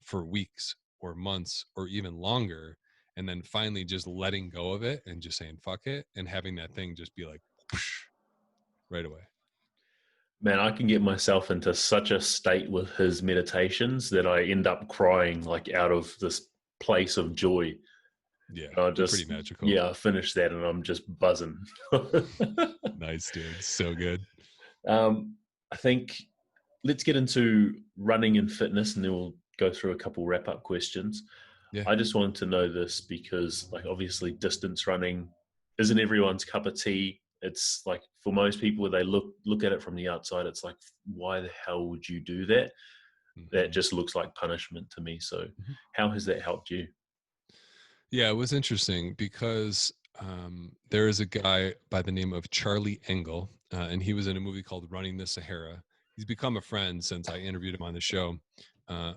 for weeks or months or even longer. And then finally just letting go of it and just saying, fuck it. And having that thing just be like, whoosh, right away. Man, I can get myself into such a state with his meditations that I end up crying like out of this place of joy. Yeah, And I they're pretty just, magical. yeah, I finish that and I'm just buzzing. Nice, dude. So good. I think let's get into running and fitness and then we'll go through a couple wrap up questions. Yeah. I just wanted to know this because, like, obviously, distance running isn't everyone's cup of tea. It's like for most people, they look at it from the outside. It's like, why the hell would you do that? That Mm-hmm. just looks like punishment to me. So, Mm-hmm. how has that helped you? Yeah, it was interesting because there is a guy by the name of Charlie Engel, and he was in a movie called Running the Sahara. He's become a friend since I interviewed him on the show.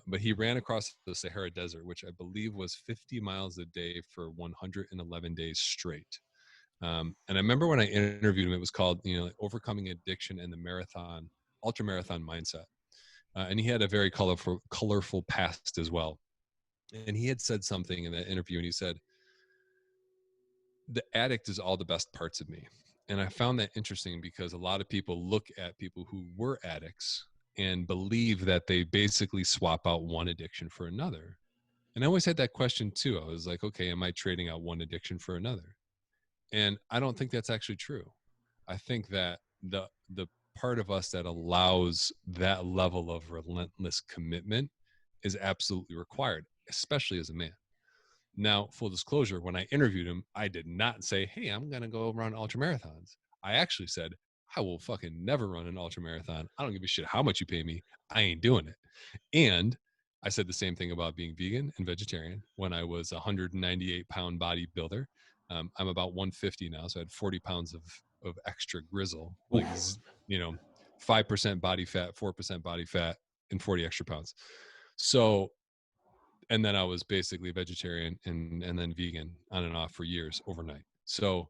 But he ran across the Sahara Desert, which I believe was 50 miles a day for 111 days straight. And I remember when I interviewed him, it was called, like, Overcoming Addiction and the Marathon, Ultra Marathon Mindset. And he had a very colorful past as well. And he had said something in that interview, and he said, the addict is all the best parts of me. And I found that interesting because a lot of people look at people who were addicts and believe that they basically swap out one addiction for another. And I always had that question too. I was like, okay, am I trading out one addiction for another? And I don't think that's actually true. I think that the part of us that allows that level of relentless commitment is absolutely required, especially as a man. Now, full disclosure, when I interviewed him, I did not say, "Hey, I'm going to go run ultra marathons." I actually said, "I will fucking never run an ultra marathon. I don't give a shit how much you pay me. I ain't doing it." And I said the same thing about being vegan and vegetarian when I was a 198-pound bodybuilder. I'm about 150 now, so I had 40 pounds of extra grizzle, like, Oof. 5% body fat, 4% body fat, and 40 extra pounds. So, and then I was basically vegetarian and then vegan on and off for years overnight. So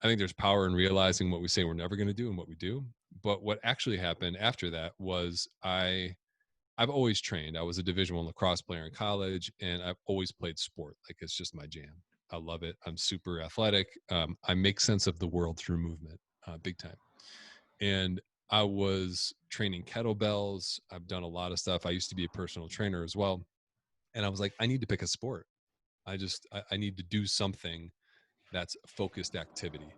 I think there's power in realizing what we say we're never going to do and what we do. But what actually happened after that was I've always trained. I was a Division I lacrosse player in college, and I've always played sport. Like, it's just my jam. I love it. I'm super athletic. I make sense of the world through movement, big time. And I was training kettlebells. I've done a lot of stuff. I used to be a personal trainer as well. And I was like, I need to pick a sport. I need to do something that's focused activity.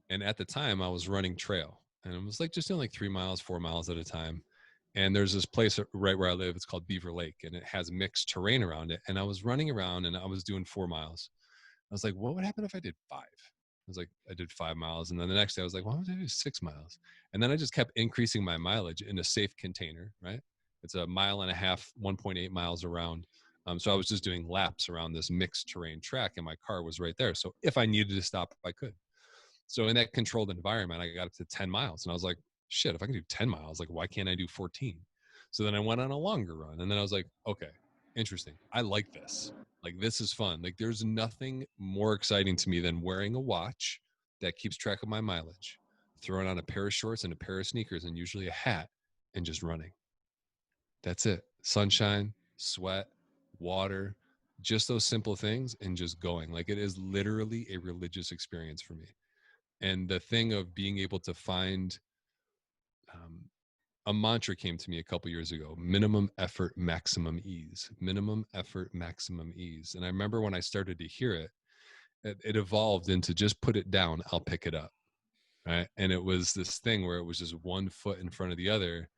And at the time I was running trail, and it was like just doing like 3 miles, 4 miles at a time. And there's this place right where I live. It's called Beaver Lake, and it has mixed terrain around it. And I was running around and I was doing 4 miles. I was like, what would happen if I did 5? I was like, I did 5 miles. And then the next day I was like, why would I do 6 miles? And then I just kept increasing my mileage in a safe container, right? It's a mile and a half, 1.8 miles around. So I was just doing laps around this mixed terrain track, and my car was right there. So if I needed to stop, I could. So in that controlled environment, I got up to 10 miles, and I was like, shit, if I can do 10 miles, like, why can't I do 14? So then I went on a longer run, and then I was like, okay, interesting. I like this. Like, this is fun. Like, there's nothing more exciting to me than wearing a watch that keeps track of my mileage, throwing on a pair of shorts and a pair of sneakers and usually a hat, and just running. That's it. Sunshine, sweat, water, just those simple things, and just going. Like, it is literally a religious experience for me. And the thing of being able to find um, a mantra came to me a couple years ago: minimum effort, maximum ease. Minimum effort, maximum ease. And I remember when I started to hear it, it evolved into just put it down, I'll pick it up. Right. And it was this thing where it was just one foot in front of the other.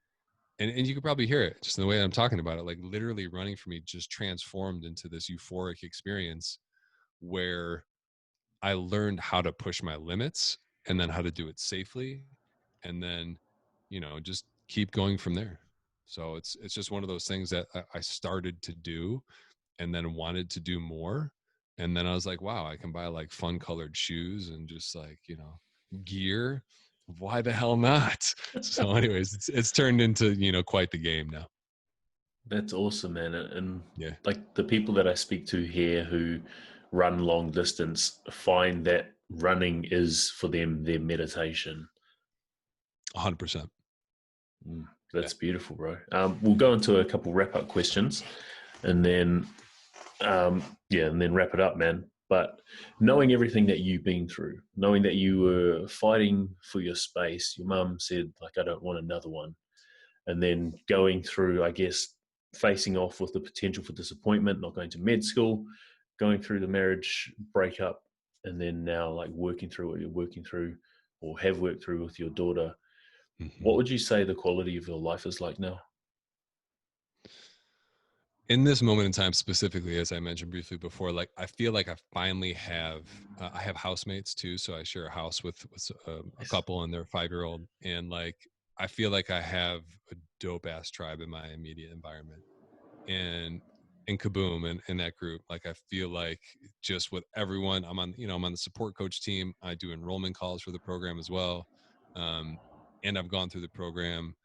And you could probably hear it just in the way I'm talking about it. Like, literally running for me just transformed into this euphoric experience where I learned how to push my limits, and then how to do it safely, and then, just keep going from there. So it's just one of those things that I started to do and then wanted to do more. And then I was like, wow, I can buy like fun colored shoes and just like, gear. Why the hell not? So anyways, it's turned into, quite the game now. That's awesome, man. And Yeah. like the people that I speak to here who run long distance find that running is for them their meditation. 100%. Yeah. That's beautiful, bro. We'll go into a couple wrap up questions, and then and then wrap it up, man. But knowing everything that you've been through, knowing that you were fighting for your space, your mum said, like, I don't want another one. And then going through, I guess, facing off with the potential for disappointment, not going to med school, going through the marriage breakup, and then now like working through what you're working through or have worked through with your daughter. Mm-hmm. What would you say the quality of your life is like now? In this moment in time, specifically, as I mentioned briefly before, like, I feel like I finally have I have housemates too, so I share a house with a couple and their 5-year-old, and like, I feel like I have a dope ass tribe in my immediate environment, and in Kaboom and in that group, like, I feel like just with everyone, I'm on the support coach team. I do enrollment calls for the program as well, um, and I've gone through the program,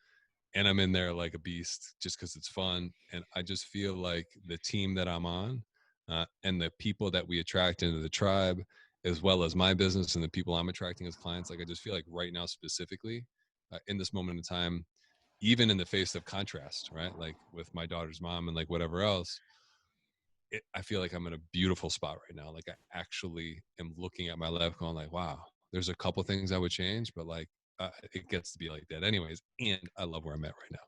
and I'm in there like a beast just because it's fun. And I just feel like the team that I'm on, and the people that we attract into the tribe, as well as my business and the people I'm attracting as clients, like, I just feel like right now specifically, in this moment in time, even in the face of contrast, right? Like with my daughter's mom and like whatever else, I feel like I'm in a beautiful spot right now. Like, I actually am looking at my life going like, wow, there's a couple things I would change, but like, it gets to be like that anyways. And I love where I'm at right now.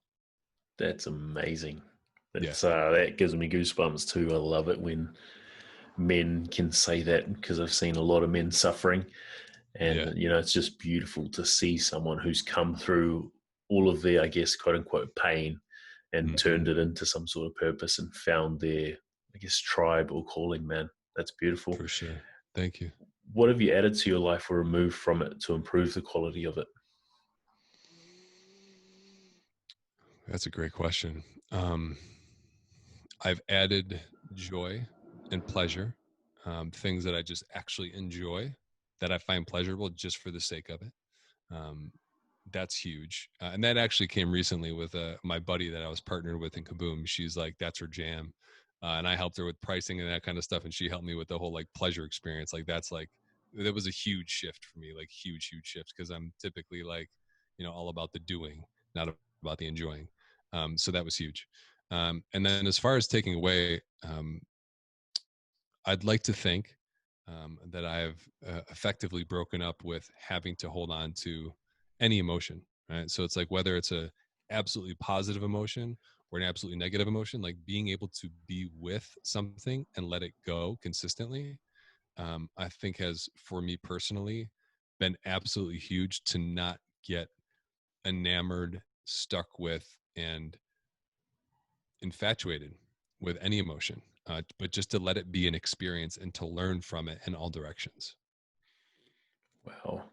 That's amazing. Yeah. That gives me goosebumps too. I love it when men can say that, because I've seen a lot of men suffering. And, Yeah. it's just beautiful to see someone who's come through all of their, I guess, quote unquote, pain and Hmm. turned it into some sort of purpose and found their, I guess, tribe or calling, man. That's beautiful. For sure. Thank you. What have you added to your life or removed from it to improve the quality of it? That's a great question. Um, I've added joy and pleasure, things that I just actually enjoy, that I find pleasurable just for the sake of it. Um, that's huge. And that actually came recently with my buddy that I was partnered with in Kaboom. She's like, that's her jam. And I helped her with pricing and that kind of stuff. And she helped me with the whole like pleasure experience. Like that was a huge shift for me, like huge shift. Cause I'm typically like, all about the doing, not about the enjoying. So that was huge. And then as far as taking away, I'd like to think that I've effectively broken up with having to hold on to any emotion, right? So it's like whether it's a absolutely positive emotion or an absolutely negative emotion, like being able to be with something and let it go consistently, I think has, for me personally, been absolutely huge to not get enamored, stuck with, and infatuated with any emotion, but just to let it be an experience and to learn from it in all directions. Wow.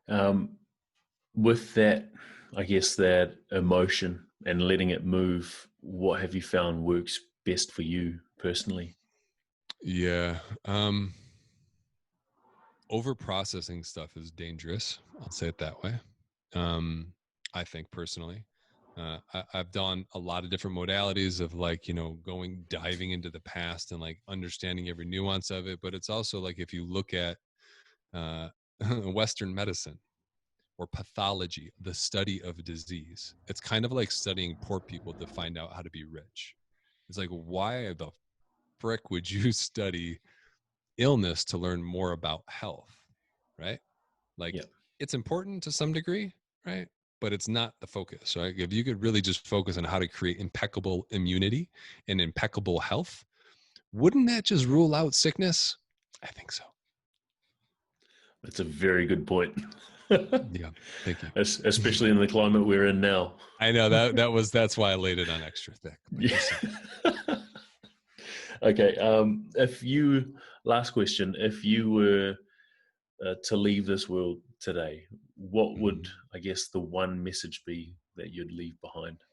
Um, with that, I guess that emotion and letting it move, what have you found works best for you personally? Yeah. Over processing stuff is dangerous. I'll say it that way. I think personally. I've done a lot of different modalities of like, going diving into the past and like understanding every nuance of it. But it's also like if you look at uh, Western medicine, or pathology, the study of disease. It's kind of like studying poor people to find out how to be rich. It's like, why the frick would you study illness to learn more about health? Right? Like, Yeah. it's important to some degree, right? But it's not the focus, right? If you could really just focus on how to create impeccable immunity and impeccable health, wouldn't that just rule out sickness? I think so. That's a very good point. Yeah. Thank you. Especially in the climate we're in now. I know that's why I laid it on extra thick, but Yeah. just saying. Okay. Last question, if you were to leave this world today, what would, Mhm. I guess, the one message be that you'd leave behind?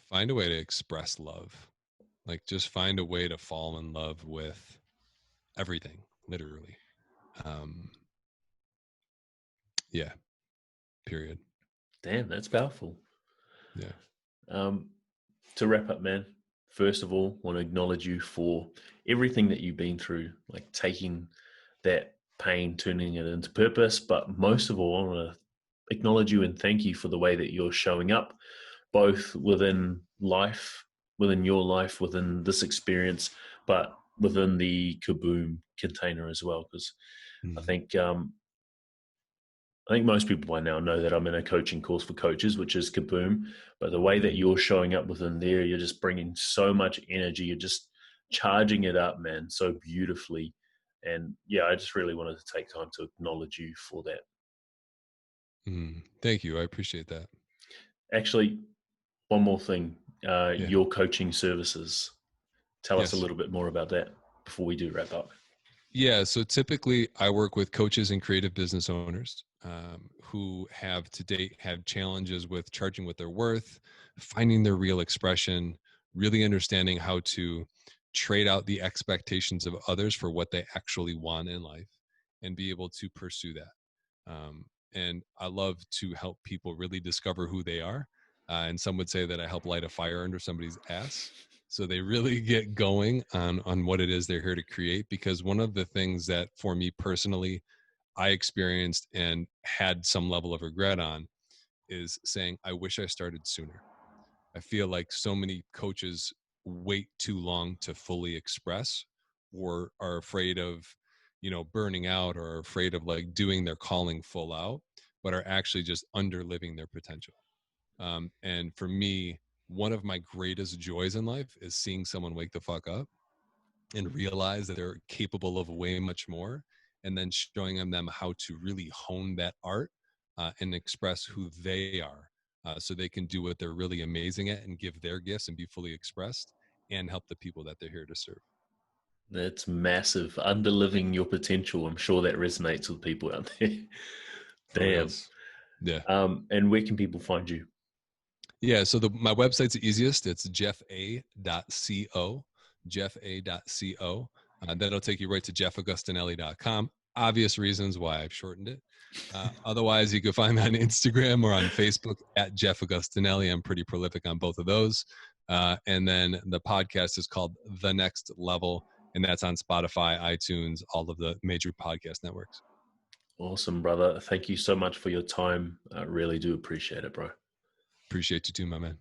Find a way to express love. Like just find a way to fall in love with everything, literally. Um, yeah, period. Damn, that's powerful. Yeah. Um, to wrap up, man, first of all, want to acknowledge you for everything that you've been through, like taking that pain, turning it into purpose. But most of all, I want to acknowledge you and thank you for the way that you're showing up, both within life, within your life, within this experience, but within the Kaboom container as well. Because I Mhm. think I think most people by now know that I'm in a coaching course for coaches, which is Kaboom. But the way that Mhm. you're showing up within there, you're just bringing so much energy. You're just charging it up, man, so beautifully. And yeah, I just really wanted to take time to acknowledge you for that. Thank you. I appreciate that. Actually, one more thing, Yeah. your coaching services. Tell us a Yes. little bit more about that before we do wrap up. Yeah. So typically I work with coaches and creative business owners who have to date had challenges with charging what they're worth, finding their real expression, really understanding how to trade out the expectations of others for what they actually want in life and be able to pursue that. And I love to help people really discover who they are. And some would say that I help light a fire under somebody's ass, so they really get going on what it is they're here to create. Because one of the things that for me personally I experienced and had some level of regret on is saying I wish I started sooner. I feel like so many coaches wait too long to fully express, or are afraid of burning out, or are afraid of like doing their calling full out, but are actually just under living their potential. And for me, one of my greatest joys in life is seeing someone wake the fuck up and realize that they're capable of way much more, and then showing them how to really hone that art and express who they are, so they can do what they're really amazing at and give their gifts and be fully expressed and help the people that they're here to serve. That's massive. Underliving your potential. I'm sure that resonates with people out there. Oh, it Damn. does. Yeah. And where can people find you? Yeah. So my website's the easiest. It's jeffa.co, jeffa.co. That'll take you right to jeffagostinelli.com. Obvious reasons why I've shortened it. Otherwise, you can find me on Instagram or on Facebook at Jeff Agostinelli. I'm pretty prolific on both of those. And then the podcast is called The Next Level, and that's on Spotify, iTunes, all of the major podcast networks. Awesome, brother. Thank you so much for your time. I really do appreciate it, bro. Appreciate you too, my man.